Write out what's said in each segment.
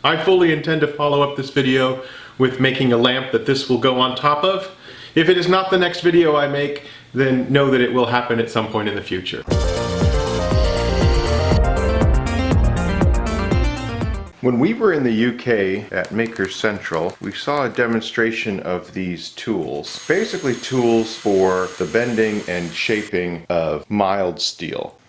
I fully intend to follow up this video with making a lamp that this will go on top of. If it is not the next video I make, then know that it will happen at some point in the future. When we were in the UK at Maker Central, we saw a demonstration of these tools. Basically tools for the bending and shaping of mild steel.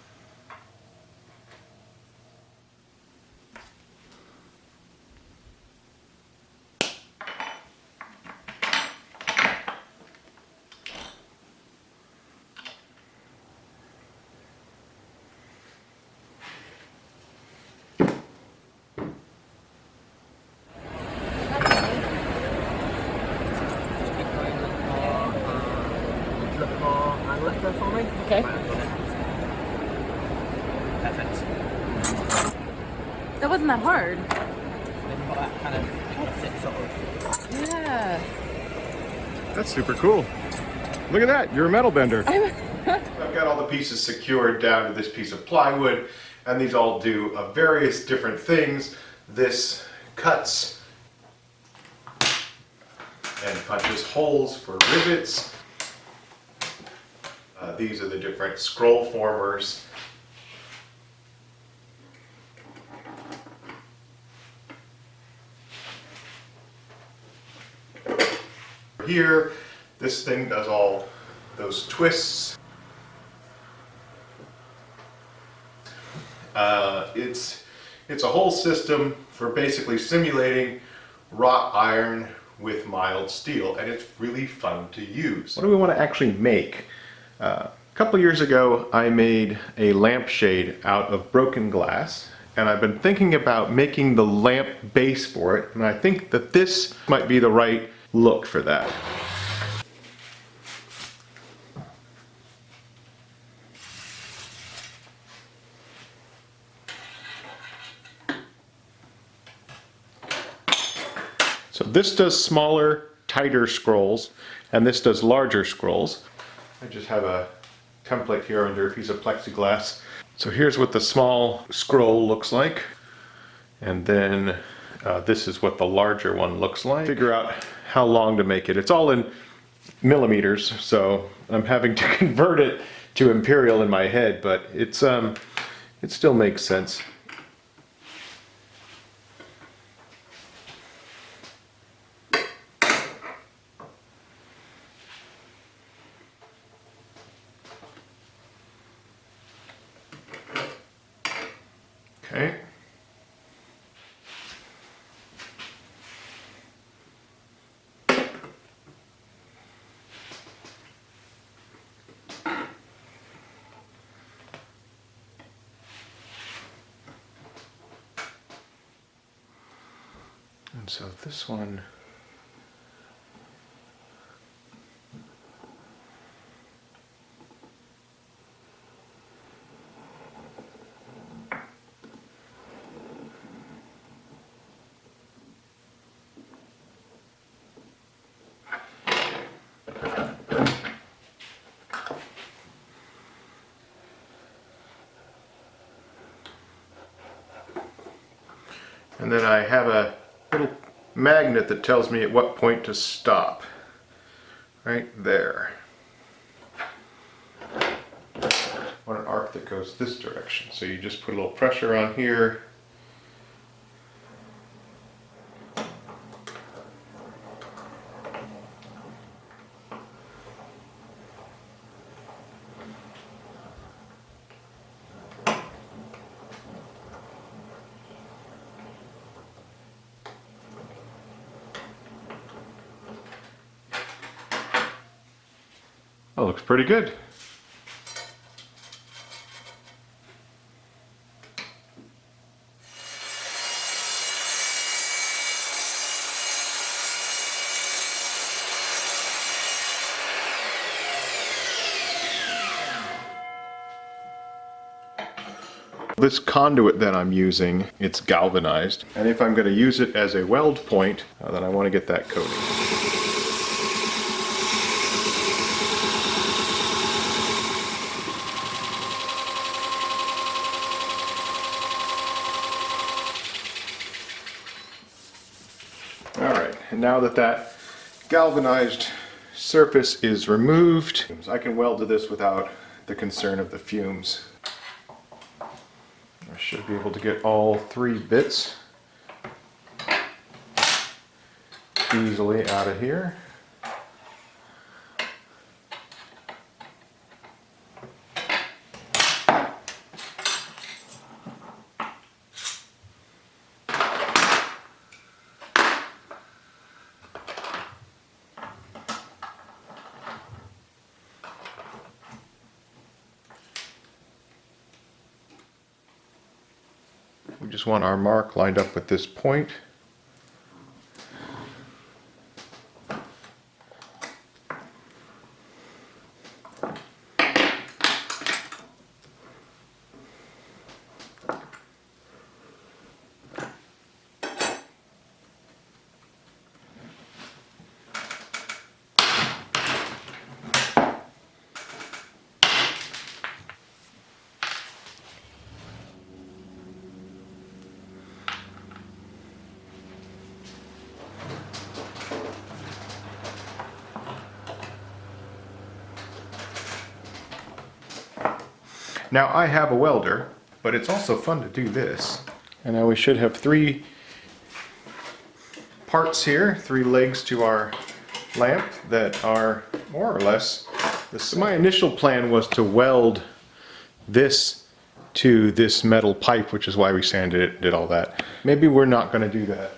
For me. Okay. Perfect. That wasn't that hard. Then you've got that kind of fit sort of. Yeah. That's super cool. Look at that, you're a metal bender. I've got all the pieces secured down to this piece of plywood, and these all do various different things. This cuts and punches holes for rivets. These are the different scroll formers. Here, this thing does all those twists. It's a whole system for basically simulating wrought iron with mild steel, and it's really fun to use. What do we want to actually make? A couple years ago, I made a lampshade out of broken glass, and I've been thinking about making the lamp base for it, and I think that this might be the right look for that. So this does smaller, tighter scrolls, and this does larger scrolls. I just have a template here under a piece of plexiglass. So here's what the small scroll looks like, and then this is what the larger one looks like. Figure out how long to make it. It's all in millimeters, so I'm having to convert it to imperial in my head, but it still makes sense. Okay. And so this one, and then I have a little magnet that tells me at what point to stop. Right there. I want an arc that goes this direction. So you just put a little pressure on here. That looks pretty good. This conduit that I'm using, it's galvanized, and if I'm going to use it as a weld point, then I want to get that coating. Alright, and now that that galvanized surface is removed, I can weld to this without the concern of the fumes. I should be able to get all 3 bits easily out of here. We just want our mark lined up with this point. Now I have a welder, but it's also fun to do this. And now we should have 3 parts here, 3 legs to our lamp that are more or less the same. My initial plan was to weld this to this metal pipe, which is why we sanded it, did all that. Maybe we're not going to do that.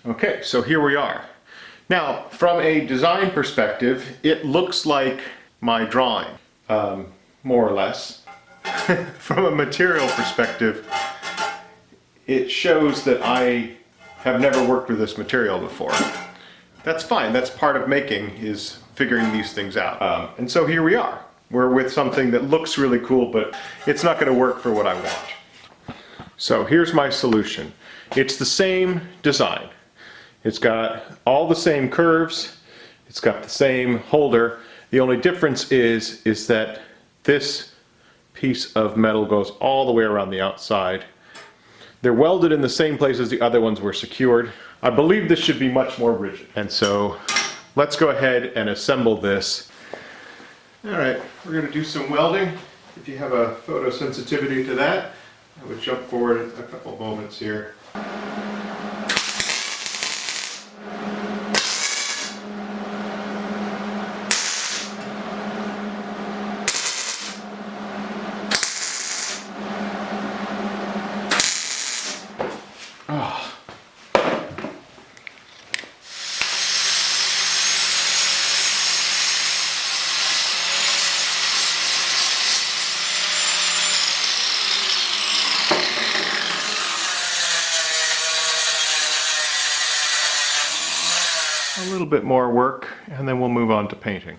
Okay, so here we are. Now, from a design perspective, it looks like my drawing, more or less. From a material perspective, it shows that I have never worked with this material before. That's fine, that's part of making, is figuring these things out. And so here we are. We're with something that looks really cool, but it's not going to work for what I want. So here's my solution. It's the same design. It's got all the same curves, it's got the same holder. The only difference is that this piece of metal goes all the way around the outside. They're welded in the same place as the other ones were secured. I believe this should be much more rigid. And so let's go ahead and assemble this. Alright, we're going to do some welding. If you have a photosensitivity to that, I would jump forward a couple moments here. A little bit more work, and then we'll move on to painting.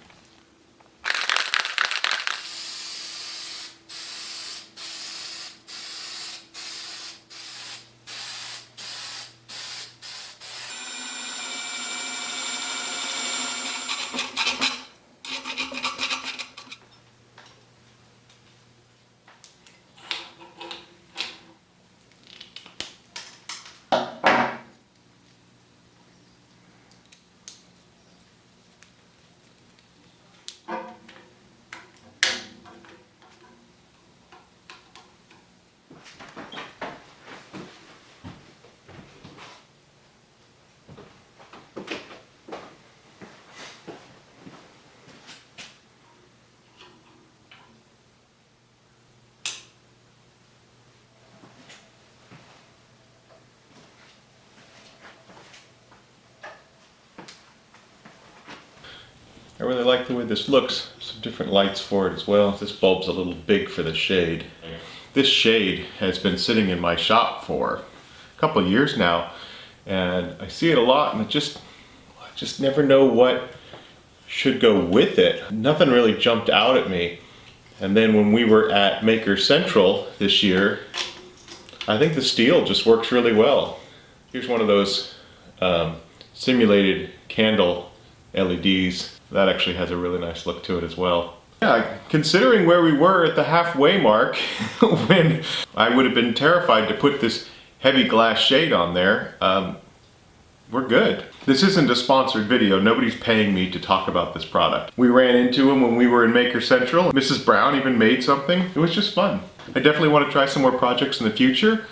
I really like the way this looks. Some different lights for it as well. This bulb's a little big for the shade. This shade has been sitting in my shop for a couple of years now, and I see it a lot, and I just never know what should go with it. Nothing really jumped out at me, And then when we were at Maker Central this year, I think the steel just works really well. Here's one of those simulated candle LEDs. That actually has a really nice look to it as well. Yeah, considering where we were at the halfway mark, when I would have been terrified to put this heavy glass shade on there, we're good. This isn't a sponsored video. Nobody's paying me to talk about this product. We ran into him when we were in Maker Central. Mrs. Brown even made something. It was just fun. I definitely want to try some more projects in the future.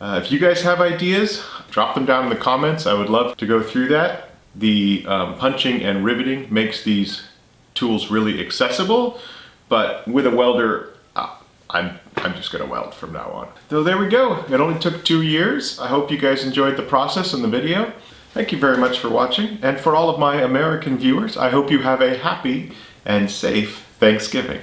If you guys have ideas, drop them down in the comments. I would love to go through that. The punching and riveting makes these tools really accessible, but with a welder, I'm just gonna weld from now on. So there we go. It only took 2 years. I hope you guys enjoyed the process and the video. Thank you very much for watching, and for all of my American viewers, I hope you have a happy and safe Thanksgiving.